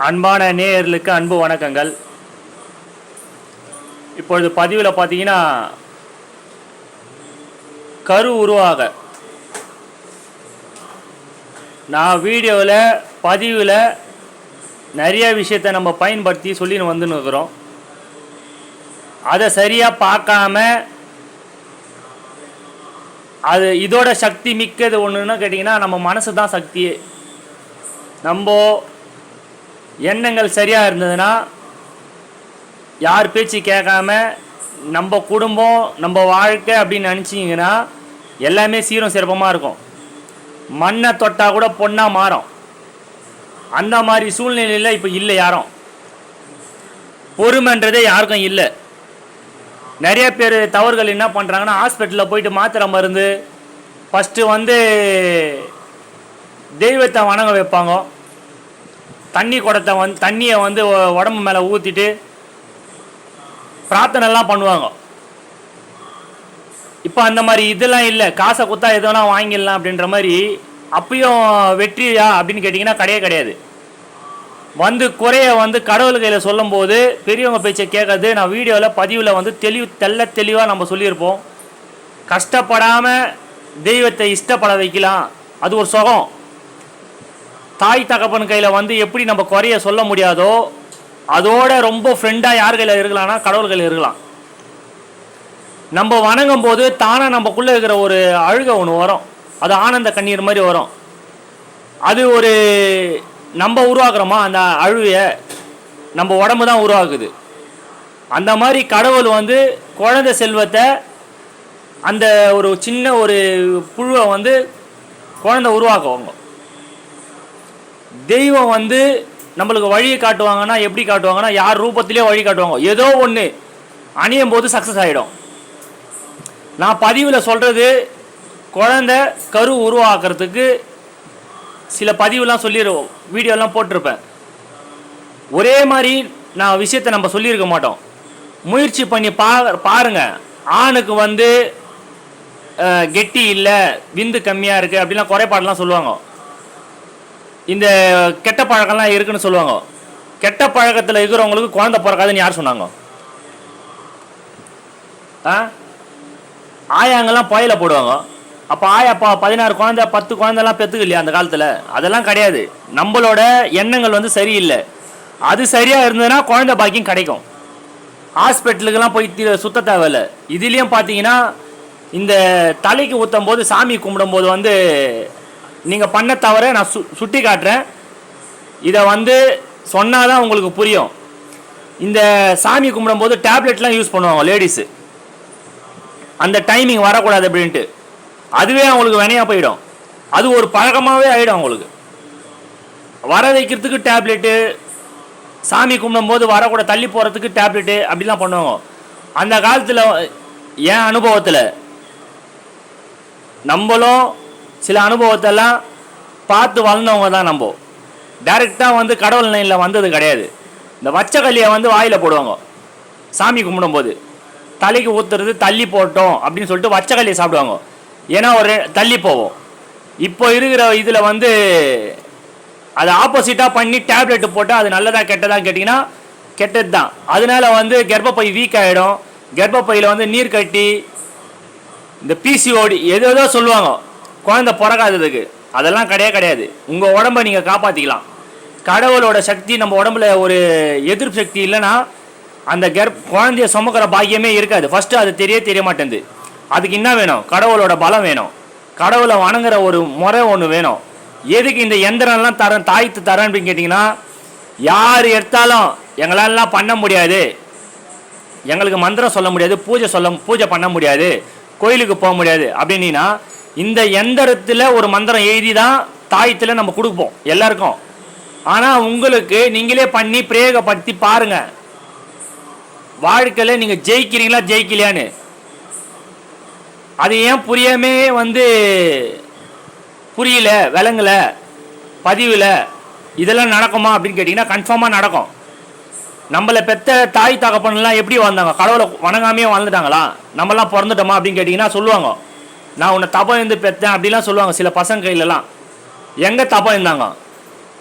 அன்பான நேயர்களுக்கு அன்பு வணக்கங்கள். இப்பொழுது பதிவில் பார்த்தீங்கன்னா கரு உருவாக நான் வீடியோவில் பதிவில் நிறைய விஷயத்தை நம்ம பயன்படுத்தி சொல்லின்னு வந்துன்னு இருக்கிறோம். அதை சரியாக பார்க்காம அது இதோட சக்தி மிக்கது ஒன்றுன்னு கேட்டிங்கன்னா நம்ம மனசு தான் சக்தியே. நம்ம எண்ணங்கள் சரியாக இருந்ததுன்னா யார் பேச்சு கேட்காம நம்ம குடும்பம் நம்ம வாழ்க்கை அப்படின்னு நினச்சிங்கன்னா எல்லாமே சீரும் சிறப்பமாக இருக்கும். மண்ணை தொட்டால் கூட பொண்ணாக மாறும். அந்த மாதிரி சூழ்நிலையில் இப்போ இல்லை. யாரும் பொறுமைன்றதே யாருக்கும் இல்லை. நிறைய பேர் தவறுகள் என்ன பண்ணுறாங்கன்னா ஹாஸ்பிட்டலில் போயிட்டு மாத்திரை மருந்து ஃபஸ்ட்டு தெய்வத்தை வணங்க வைப்பாங்க. தண்ணி குடத்தை தண்ணியை உடம்பு மேலே ஊற்றிட்டு பிரார்த்தனைலாம் பண்ணுவாங்க. இப்போ அந்த மாதிரி இதெல்லாம் இல்லை. காசை குத்தா எதோனா வாங்கிடலாம் அப்படின்ற மாதிரி. அப்பயும் வெற்றியா அப்படின்னு கேட்டிங்கன்னா கிடையாது. குறைய கடவுள் கையில் சொல்லும்போது பெரியவங்க பேச்சை கேட்கறது நான் வீடியோவில் பதிவில் தெளிவாக நம்ம சொல்லியிருப்போம். கஷ்டப்படாமல் தெய்வத்தை இஷ்டப்பட வைக்கலாம். அது ஒரு சுகம். தாய் தகப்பன் கையில் எப்படி நம்ம குறைய சொல்ல முடியாதோ அதோட ரொம்ப ஃப்ரெண்டாக யார் கையில் இருக்கலாம்னா கடவுள் கையில் இருக்கலாம். நம்ம வணங்கும் போது தானாக நமக்குள்ளே இருக்கிற ஒரு அழுகை ஒன்று வரும். அது ஆனந்த கண்ணீர் மாதிரி வரும். அது ஒரு நம்ம உருவாக்குறோமா அந்த அழுவையை நம்ம உடம்பு தான் உருவாக்குது. அந்த மாதிரி கடவுள் குழந்தை செல்வத்தை அந்த ஒரு சின்ன ஒரு புழுவை குழந்தை உருவாக்குவாங்க. தெய்வம் நம்மளுக்கு வழியை காட்டுவாங்கன்னா எப்படி காட்டுவாங்கன்னா யார் ரூபத்திலே வழி காட்டுவாங்க. ஏதோ ஒன்று அணியும் போது சக்ஸஸ் ஆகிடும். நான் பதிவில் சொல்கிறது குழந்தை கரு உருவாக்குறதுக்கு சில பதிவுலாம் சொல்லிடுவோம், வீடியோலாம் போட்டிருப்பேன். ஒரே மாதிரி நான் விஷயத்தை நம்ம சொல்லியிருக்க மாட்டோம். முயற்சி பண்ணி பாருங்க. ஆணுக்கு கெட்டி இல்லை, விந்து கம்மியாக இருக்குது அப்படிலாம் குறைபாடெலாம் சொல்லுவாங்க. இந்த கெட்ட பழக்கம்லாம் இருக்குன்னு சொல்லுவாங்க. கெட்ட பழக்கத்தில் இருக்கிறவங்களுக்கு குழந்தை பிறக்காதுன்னு யார் சொன்னாங்க? ஆயாங்கெல்லாம் புயல போடுவாங்க. அப்போ ஆயாப்பா 16 குழந்தை 10 குழந்தைலாம் பெற்றுக்கு இல்லையா அந்த காலத்தில்? அதெல்லாம் கிடையாது. நம்மளோட எண்ணங்கள் சரியில்லை. அது சரியாக இருந்ததுன்னா குழந்தை பாக்கியம் கிடைக்கும். ஹாஸ்பிட்டலுக்கெல்லாம் போய் சுத்த தேவையில்லை. இதுலேயும் பார்த்தீங்கன்னா இந்த தலைக்கு ஊற்றும் போது சாமி கும்பிடும்போது நீங்கள் பண்ண தவிர நான் சுட்டி காட்டுறேன். இதை சொன்னால் தான் உங்களுக்கு புரியும். இந்த சாமி கும்பிடும்போது டேப்லெட்லாம் யூஸ் பண்ணுவாங்க லேடிஸு. அந்த டைமிங் வரக்கூடாது அப்படின்ட்டு. அதுவே அவங்களுக்கு வினையாக போயிடும். அது ஒரு பழக்கமாகவே ஆகிடும் அவங்களுக்கு. வர வைக்கிறதுக்கு டேப்லெட்டு, சாமி கும்பிடும்போது வரக்கூட தள்ளி போகிறதுக்கு டேப்லெட்டு அப்படிலாம் பண்ணுவாங்க. அந்த காலத்தில் என் அனுபவத்தில் நம்மளும் சில அனுபவத்தெல்லாம் பார்த்து வளர்ந்தவங்க தான். நம்ம டைரெக்டாக கடவுள் லைனில் வந்தது கிடையாது. இந்த வச்சக்கல்லியை வாயில் போடுவாங்க சாமி கும்பிடும்போது. தலைக்கு ஊற்றுறது தள்ளி போட்டோம் அப்படின்னு சொல்லிட்டு வச்சக்கல்லியை சாப்பிடுவாங்க. ஏன்னா ஒரு தள்ளி போவோம். இப்போ இருக்கிற இதில் அதை ஆப்போசிட்டாக பண்ணி டேப்லெட்டு போட்டால் அது நல்லதா கெட்டதான்னு கேட்டிங்கன்னா கெட்டது தான். அதனால கர்ப்பப்பை வீக் ஆகிடும். கர்ப்பப்பையில் நீர் கட்டி இந்த பிசிஓடி ஏதோ சொல்லுவாங்க குழந்தை பிறக்காததுக்கு. அதெல்லாம் கிடையாது. உங்கள் உடம்பை நீங்கள் காப்பாற்றிக்கலாம். கடவுளோட சக்தி நம்ம உடம்புல ஒரு எதிர்ப்பு சக்தி இல்லைன்னா அந்த குழந்தைய சுமக்கிற பாக்கியமே இருக்காது. ஃபஸ்ட்டு அது தெரிய மாட்டேங்குது. அதுக்கு என்ன வேணும்? கடவுளோட பலம் வேணும். கடவுளை வணங்குற ஒரு முறை ஒன்று வேணும். எதுக்கு இந்த எந்திரம்லாம் தரேன் தாய்த்து தரேன் அப்படின்னு கேட்டிங்கன்னா யார் எடுத்தாலும் எங்களாலலாம் பண்ண முடியாது, எங்களுக்கு மந்திரம் சொல்ல முடியாது, பூஜை பண்ண முடியாது, கோயிலுக்கு போக முடியாது அப்படின்னா இந்த எந்திரத்தில் ஒரு மந்திரம் எழுதி தான் தாயத்தில் நம்ம கொடுப்போம் எல்லாருக்கும். ஆனால் உங்களுக்கு நீங்களே பண்ணி பிரயோகப்படுத்தி பாருங்கள். வாழ்க்கையில் நீங்கள் ஜெயிக்கிறீங்களா ஜெயிக்கலையான்னு. அது ஏன் புரியாமே புரியல விளங்கலை பதிவில் இதெல்லாம் நடக்குமா அப்படின்னு கேட்டிங்கன்னா கன்ஃபார்மாக நடக்கும். நம்மளை பெற்ற தாய் தகப்பன்லாம் எப்படி வந்தாங்க? கடவுளை வணங்காமையே வாழ்ந்துட்டாங்களா? நம்மளாம் பிறந்துட்டோமா அப்படின்னு கேட்டிங்கன்னா சொல்லுவாங்க நான் உன்னை தப்பம் இருந்து பெற்றேன் அப்படிலாம் சொல்லுவாங்க சில பசங்க கையிலலாம். எங்கே தப்பம் இருந்தாங்க?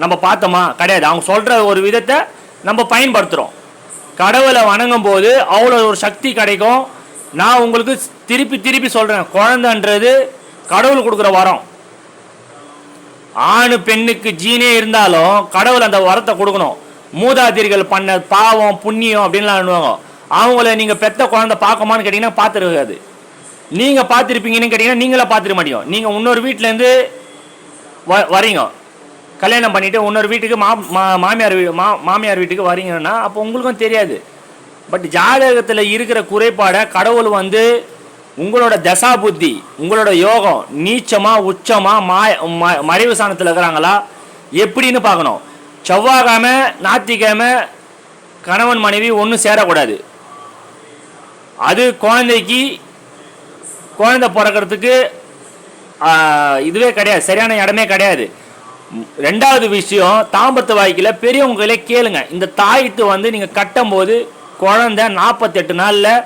நம்ம பார்த்தோமா? கிடையாது. அவங்க சொல்கிற ஒரு விதத்தை நம்ம பயன்படுத்துகிறோம். கடவுளை வணங்கும் போது அவ்வளோ ஒரு சக்தி கிடைக்கும். நான் உங்களுக்கு திருப்பி திருப்பி சொல்கிறேன், குழந்தைன்றது கடவுள் கொடுக்குற வரம். ஆணு பெண்ணுக்கு ஜீனே இருந்தாலும் கடவுள் அந்த வரத்தை கொடுக்கணும். மூதாதிரிகள் பண்ண பாவம் புண்ணியம் அப்படின்லாம் பண்ணுவாங்க. அவங்கள நீங்கள் பெத்த குழந்தை பார்க்குமான்னு கேட்டிங்கன்னா பார்த்துருக்காது. நீங்கள் பார்த்துருப்பீங்கன்னு கேட்டிங்கன்னா நீங்களே பார்த்துருக்க மாட்டீங்க. நீங்கள் இன்னொரு வீட்டிலேருந்து வரீங்க, கல்யாணம் பண்ணிவிட்டு இன்னொரு வீட்டுக்கு மாமியார் வீட்டுக்கு வரீங்கன்னா அப்போ உங்களுக்கும் தெரியாது. பட் ஜாதகத்தில் இருக்கிற குறைபாடை கடவுள் வந்து உங்களோட தசா புத்தி, உங்களோட யோகம் நீச்சமாக உச்சமாக மறைவு சாணத்தில் இருக்கிறாங்களா எப்படின்னு பார்க்கணும். செவ்வாய்க்கிழமை ஞாயிற்றுக்கிழமை கணவன் மனைவி ஒன்றும் சேரக்கூடாது. அது குழந்தை பிறக்கிறதுக்கு இதுவே கிடையாது, சரியான இடமே கிடையாது. ரெண்டாவது விஷயம், தாம்பத்து வாய்க்கில் பெரியவங்களே கேளுங்க. இந்த தாயத்து வந்து நீங்கள் கட்டும் போது குழந்தை 48 நாளில்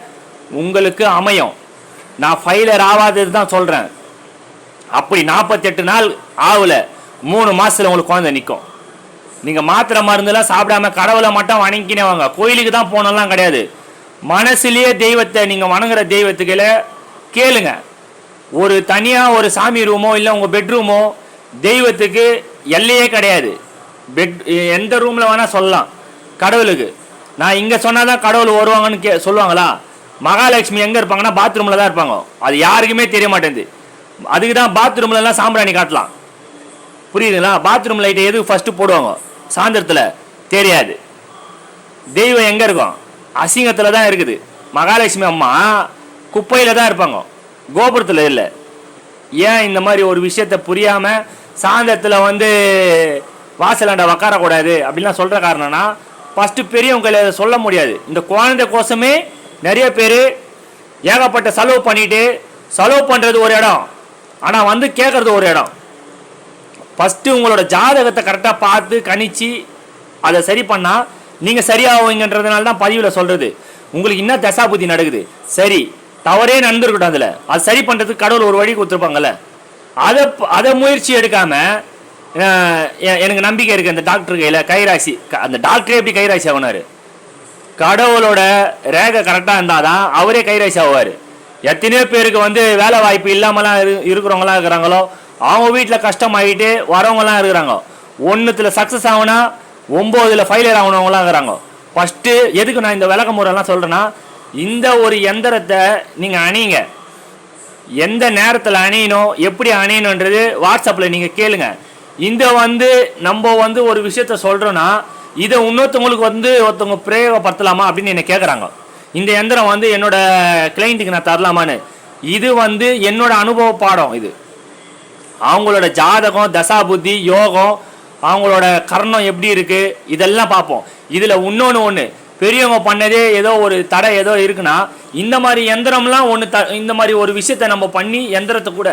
உங்களுக்கு அமையும். நான் ஃபைலர் ஆகாதது தான் சொல்கிறேன். அப்படி 48 நாள் ஆகல, 3 மாதத்தில் உங்களுக்கு குழந்தை நிற்கும். நீங்கள் மாத்திரை மருந்துலாம் சாப்பிடாம கடவுளை மட்டும் வணங்கினே வாங்க. கோயிலுக்கு தான் போனலாம் கிடையாது. மனசுலேயே தெய்வத்தை, நீங்கள் வணங்குற தெய்வத்துக்களை கேளுங்க. ஒரு தனியாக ஒரு சாமி ரூமோ இல்லை உங்கள் பெட்ரூமோ தெய்வத்துக்கு எல்லையே கிடையாது. எந்த ரூமில் வேணால் சொல்லலாம் கடவுளுக்கு. நான் இங்கே சொன்னால் தான் கடவுள் வருவாங்கன்னு சொல்லுவாங்களா? மகாலட்சுமி எங்கே இருப்பாங்கன்னா பாத்ரூமில் தான் இருப்பாங்க. அது யாருக்குமே தெரிய மாட்டேங்குது. அதுக்கு தான் பாத்ரூம்லலாம் சாம்பிராணி காட்டலாம். புரியுதுங்களா? பாத்ரூம் லைட்டை எதுக்கு ஃபஸ்ட்டு போடுவாங்க? சாயந்தரத்தில் தெரியாது. தெய்வம் எங்கே இருக்கும்? அசிங்கத்தில் தான் இருக்குது. மகாலட்சுமி அம்மா குப்பையில் தான் இருப்பாங்க, கோபுரத்தில் இல்லை. ஏன் இந்த மாதிரி ஒரு விஷயத்தை புரியாமல் சாயந்தரத்தில் வந்து வாசலாண்ட உக்காரக்கூடாது அப்படின்லாம் சொல்கிற காரணம்னா, ஃபஸ்ட்டு பெரியவங்களை சொல்ல முடியாது. இந்த குழந்தை கோசமே நிறைய பேர் ஏகப்பட்ட செலவு பண்ணிட்டு, செலவு பண்ணுறது ஒரு இடம், ஆனால் வந்து கேட்குறது ஒரு இடம். ஃபஸ்ட்டு உங்களோட ஜாதகத்தை கரெக்டாக பார்த்து கணிச்சு அதை சரி பண்ணால் நீங்கள் சரியாகுவீங்கன்றதுனால தான் பதிவில் சொல்கிறது. உங்களுக்கு என்ன தசாபுத்தி நடக்குது, சரி தவறே நடந்துருக்கட்டும், அதில் அது சரி பண்ணுறதுக்கு கடவுள் ஒரு வழி கொடுத்துருப்பாங்கல்ல. அதை முயற்சி எடுக்காமல் எனக்கு நம்பிக்கை இருக்குது அந்த டாக்டர் கையில் கைராசி. அந்த டாக்டரே எப்படி கைராசி ஆகினார்? கடவுளோட ரேகை கரெக்டாக இருந்தால் தான் அவரே கைராசி ஆகுவார். எத்தனையோ பேருக்கு வந்து வேலை வாய்ப்பு இல்லாமலாம் இருக்கிறவங்களாம் இருக்கிறாங்களோ, அவங்க வீட்டில் கஷ்டமாகிட்டு வரவங்களாம் இருக்கிறாங்க. 1ல் சக்ஸஸ் ஆகுனா 9ல் ஃபெயிலியர் ஆகணவங்களாம் இருக்கிறாங்க. ஃபஸ்ட்டு எதுக்கு நான் இந்த விளக்க முறைலாம் சொல்கிறேன்னா, இந்த ஒரு எந்திரத்தை நீங்கள் அணியுங்க. எந்த நேரத்தில் அணியணும், எப்படி அணியணுன்றது வாட்ஸ்அப்பில் நீங்கள் கேளுங்க. இந்த வந்து நம்ம வந்து ஒரு விஷயத்த சொல்கிறோன்னா இதை இன்னொருத்தவங்களுக்கு வந்து ஒருத்தவங்க பிரயோகப்படுத்தலாமா அப்படின்னு என்னை கேட்குறாங்க. இந்த எந்திரம் வந்து என்னோட கிளைண்ட்டுக்கு நான் தரலாமான்னு. இது வந்து என்னோட அனுபவ பாடம். இது அவங்களோட ஜாதகம், தசாபுத்தி, யோகம், அவங்களோட கர்ணம் எப்படி இருக்குது இதெல்லாம் பார்ப்போம். இதில் ஒன்று பெரியவங்க பண்ணதே ஏதோ ஒரு தடை ஏதோ இருக்குன்னா, இந்த மாதிரி எந்திரம்லாம் இந்த மாதிரி ஒரு விஷயத்தை நம்ம பண்ணி எந்திரத்தை கூட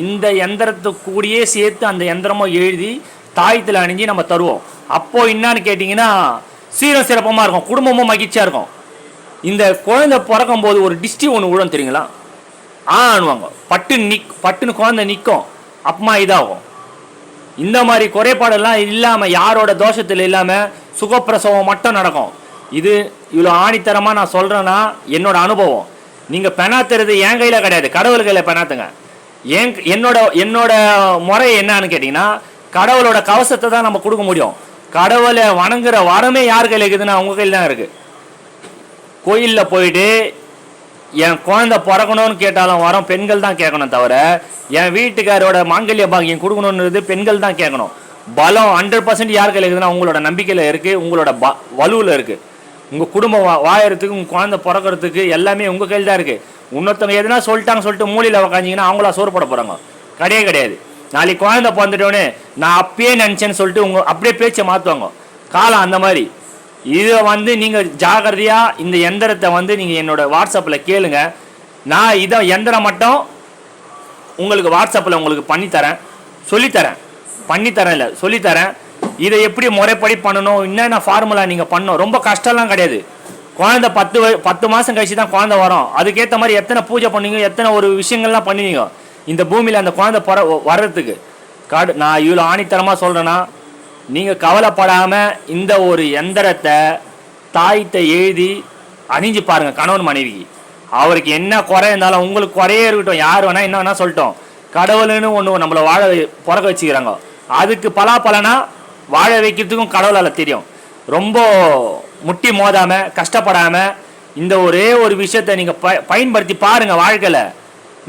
இந்த எந்திரத்துக்கு கூடயே சேர்த்து அந்த எந்திரமும் எழுதி தாயத்தில் அணிஞ்சு நம்ம தருவோம். அப்போது என்னான்னு கேட்டிங்கன்னா சீரம் சிறப்பமாக இருக்கும், குடும்பமும் மகிழ்ச்சியாக இருக்கும். இந்த குழந்தை பிறக்கும் போது ஒரு டிஸ்டி ஒன்று விழும் தெரியுங்களா? ஆணுவாங்க, பட்டுன்னு குழந்தை நிற்கும், அப்பமா இதாகும். இந்த மாதிரி குறைபாடெல்லாம் இல்லாமல், யாரோட தோஷத்தில் இல்லாமல் சுகப்பிரசவம் மட்டும் நடக்கும். இது இவ்வளோ ஆணித்தரமாக நான் சொல்கிறேன்னா என்னோட அனுபவம். நீங்கள் பெணாத்துறது என் கையில் கிடையாது, கடவுள் கையில் பெணாத்துங்க. என்னோட முறை என்னன்னு கேட்டிங்கன்னா, கடவுளோட கவசத்தை தான் நம்ம கொடுக்க முடியும். கடவுளை வணங்குற வரமே யார் கையில் இருக்குதுன்னா உங்கள் கையில் தான் இருக்குது. கோயிலில் போயிட்டு என் குழந்தை பிறக்கணும்னு கேட்டாலும் வரோம் பெண்கள் தான் கேட்கணும், தவிர என் வீட்டுக்காரோட மாங்கல்ய பாக்கியம் கொடுக்கணுன்றது பெண்கள் தான் கேட்கணும். பலம் 100% யார் கையில் இருக்குதுன்னா உங்களோட நம்பிக்கையில் இருக்குது, உங்களோட வலுவில் இருக்குது. உங்கள் குடும்பம் வாயறதுக்கு, உங்கள் குழந்தை பிறக்கிறதுக்கு எல்லாமே உங்கள் கையில் தான் இருக்குது. இன்னொருத்தவங்க எதுனா சொல்லிட்டு மூலையில் உக்காஞ்சிங்கன்னா அவங்களா சோறு போட போகிறாங்க? கிடையாது. நாளைக்கு குழந்தை பிறந்துட்டோன்னே நான் அப்பயே நினச்சேன்னு சொல்லிட்டு அப்படியே பேச்சை மாற்றுவாங்க. காலம் அந்த மாதிரி. இதை வந்து நீங்கள் ஜாகிரதையாக இந்த எந்திரத்தை வந்து நீங்கள் என்னோட வாட்ஸ்அப்பில் கேளுங்க. நான் இதை எந்திரம் மட்டும் உங்களுக்கு வாட்ஸ்அப்பில் உங்களுக்கு பண்ணித்தரேன், சொல்லித்தரேன். இதை எப்படி முறைப்படி பண்ணணும், என்னென்ன ஃபார்முலா நீங்கள் பண்ணணும். ரொம்ப கஷ்டம்லாம் கிடையாது. குழந்தை 10 மாதம் கழிச்சு தான் குழந்தை வரும். அதுக்கேற்ற மாதிரி எத்தனை பூஜை பண்ணுவீங்க, எத்தனை ஒரு விஷயங்கள்லாம் பண்ணுவீங்க இந்த பூமியில் அந்த குழந்தை வர்றதுக்கு. நான் இவ்வளோ ஆணித்தரமாக சொல்கிறேன்னா நீங்கள் கவலைப்படாமல் இந்த ஒரு எந்திரத்தை தாயத்தை எழுதி அணிஞ்சு பாருங்கள் கணவன் மனைவிக்கு. அவருக்கு என்ன குறை இருந்தாலும் உங்களுக்கு குறையே இருக்கட்டும், யார் வேணால் என்ன வேணால் சொல்லட்டும், கடவுள்னு ஒன்று நம்மளை வாழ பிறக்க வச்சுக்கிறாங்க. அதுக்கு பலாப்பலனா வாழ வைக்கிறதுக்கும் கடவுளால் தெரியும். ரொம்ப முட்டி மோதாமல் கஷ்டப்படாமல் இந்த ஒரே ஒரு விஷயத்தை நீங்கள் பயன்படுத்தி பாருங்கள் வாழ்க்கையில்.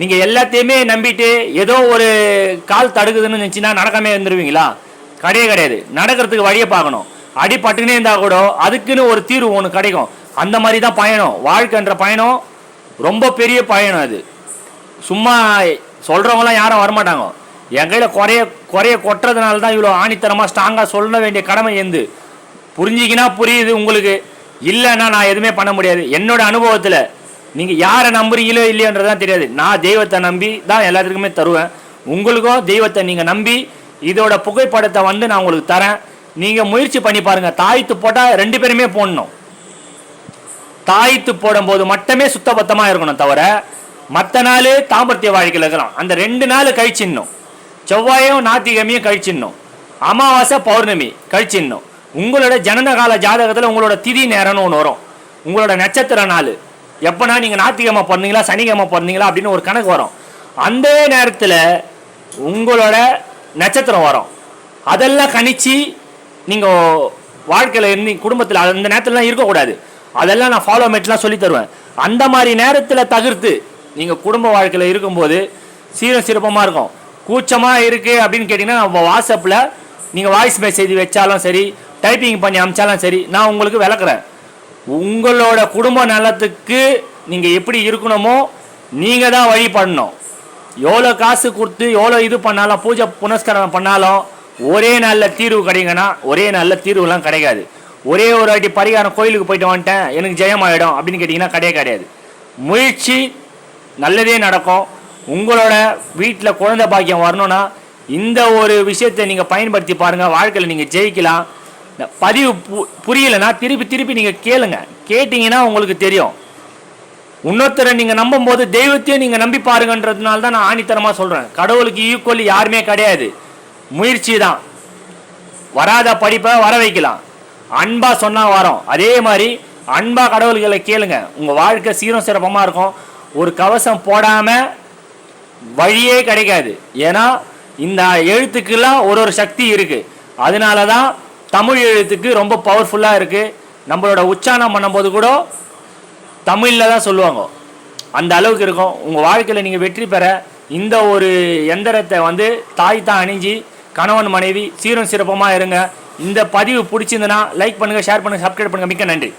நீங்கள் எல்லாத்தையுமே நம்பிட்டு ஏதோ ஒரு கால் தடுக்குதுன்னு நினச்சின்னா நடக்காமே இருந்துருவீங்களா? கிடையாது. நடக்கிறதுக்கு வழியை பார்க்கணும். அடிபட்டுனே இருந்தால் கூட அதுக்குன்னு ஒரு தீர்வு ஒன்று கிடைக்கும். அந்த மாதிரி தான் பயணம். வாழ்க்கைன்ற பயணம் ரொம்ப பெரிய பயணம். அது சும்மா சொல்கிறவங்களாம் யாரும் வரமாட்டாங்க. என் கையில் குறைய கொட்டுறதுனால தான் இவ்வளோ ஆணித்தரமாக ஸ்ட்ராங்காக சொல்ல வேண்டிய கடமை எந்து புரிஞ்சிக்கினா புரியுது உங்களுக்கு. இல்லைன்னா நான் எதுவுமே பண்ண முடியாது. என்னோட அனுபவத்தில் நீங்கள் யாரை நம்புறீங்களோ இல்லையோன்றதான் தெரியாது. நான் தெய்வத்தை நம்பி தான் எல்லாத்துக்குமே தருவேன். உங்களுக்கும் தெய்வத்தை நீங்கள் நம்பி இதோட புகைப்படத்தை நான் உங்களுக்கு தரேன். நீங்கள் முயற்சி பண்ணி பாருங்கள். தாய்த்து போட்டால் 2 பேருமே போடணும். தாய்த்து போடும்போது மட்டுமே சுத்தபத்தமாக இருக்கணும், தவிர மற்ற நாள் தாம்பத்திய வாழ்க்கையில் இருக்கலாம். அந்த 2 நாள் கழிச்சிடணும். செவ்வாயும் ஞாயிற்றுக்கிழமையும் கழிச்சிடணும். அமாவாசை பௌர்ணமி கழிச்சிடணும். உங்களோட ஜனனகால ஜாதகத்தில் உங்களோட திதி நேரம்னு ஒன்று வரும். உங்களோட நட்சத்திர நாள் எப்போனா நீங்கள் ஞாயிற்றுக்கிழமை பிறந்தீங்களா சனிக்கிழமை பிறந்தீங்களா அப்படின்னு ஒரு கணக்கு வரும். அந்த நேரத்தில் உங்களோட நட்சத்திரம் வரும். அதெல்லாம் கணிச்சு நீங்கள் வாழ்க்கையில் இருந்து குடும்பத்தில் அந்த நேரத்திலலாம் இருக்கக்கூடாது. அதெல்லாம் நான் ஃபாலோமேட்லாம் சொல்லி தருவேன். அந்த மாதிரி நேரத்தில் தவிர்த்து நீங்கள் குடும்ப வாழ்க்கையில் இருக்கும்போது சீரம் சிறப்பமாக இருக்கும். கூச்சமாக இருக்குது அப்படின்னு கேட்டிங்கன்னா நம்ம வாட்ஸ்அப்பில் நீங்கள் வாய்ஸ் மெசேஜ் வச்சாலும் சரி, டைப்பிங் பண்ணி அனுப்பிச்சாலும் சரி, நான் உங்களுக்கு விளக்குறேன். உங்களோட குடும்ப நலத்துக்கு நீங்கள் எப்படி இருக்கணுமோ நீங்கள் தான் வழிபடணும். எவ்வளோ காசு கொடுத்து எவ்வளோ இது பண்ணாலும் பூஜை புனஸ்காரம் பண்ணாலும் ஒரே நல்ல தீர்வு கிடைக்குன்னா ஒரே நல்ல தீர்வுலாம் கிடைக்காது. ஒரே ஒரு வாட்டி பரிகாரம் கோயிலுக்கு போயிட்டு வந்துட்டேன் எனக்கு ஜெயமாயிடும் அப்படின்னு கேட்டிங்கன்னா கிடையாது. முயற்சி நல்லதே நடக்கும். உங்களோட வீட்டில் குழந்தை பாக்கியம் வரணும்னா இந்த ஒரு விஷயத்தை நீங்கள் பயன்படுத்தி பாருங்கள். வாழ்க்கையில் நீங்கள் ஜெயிக்கலாம். பதிவு புரியலைன்னா திருப்பி நீங்கள் கேளுங்க. கேட்டிங்கன்னா உங்களுக்கு தெரியும். இன்னொருத்தரை நீங்கள் நம்பும் போது தெய்வத்தையும் நீங்கள் நம்பி பாருங்கன்றதுனால தான் நான் ஆணித்தரமாக சொல்கிறேன். கடவுளுக்கு ஈக்குவல் யாருமே கிடையாது. முயற்சி தான். வராத படிப்பை வர வைக்கலாம். அன்பா சொன்னால் வரோம். அதே மாதிரி அன்பா கடவுள்களை கேளுங்க. உங்கள் வாழ்க்கை சீரும் சிறப்பமாக இருக்கும். ஒரு கவசம் போடாமல் வழியே கிடைக்காது. ஏன்னா இந்த எழுத்துக்கெல்லாம் ஒரு சக்தி இருக்குது. அதனால தான் தமிழ் எழுத்துக்கு ரொம்ப பவர்ஃபுல்லாக இருக்குது. நம்மளோட உச்சாரணம் பண்ணும்போது கூட தமிழில் தான் சொல்லுவாங்க. அந்த அளவுக்கு இருக்கும். உங்கள் வாழ்க்கையில் நீங்கள் வெற்றி பெற இந்த ஒரு எந்திரத்தை தாய் தான் அணிஞ்சு கணவன் மனைவி சீரும் சிறப்பமாக இருங்க. இந்த பதிவு பிடிச்சிருந்தனா லைக் பண்ணுங்கள், ஷேர் பண்ணுங்கள், சப்ஸ்கிரைப் பண்ணுங்கள். மிக்க நன்றி.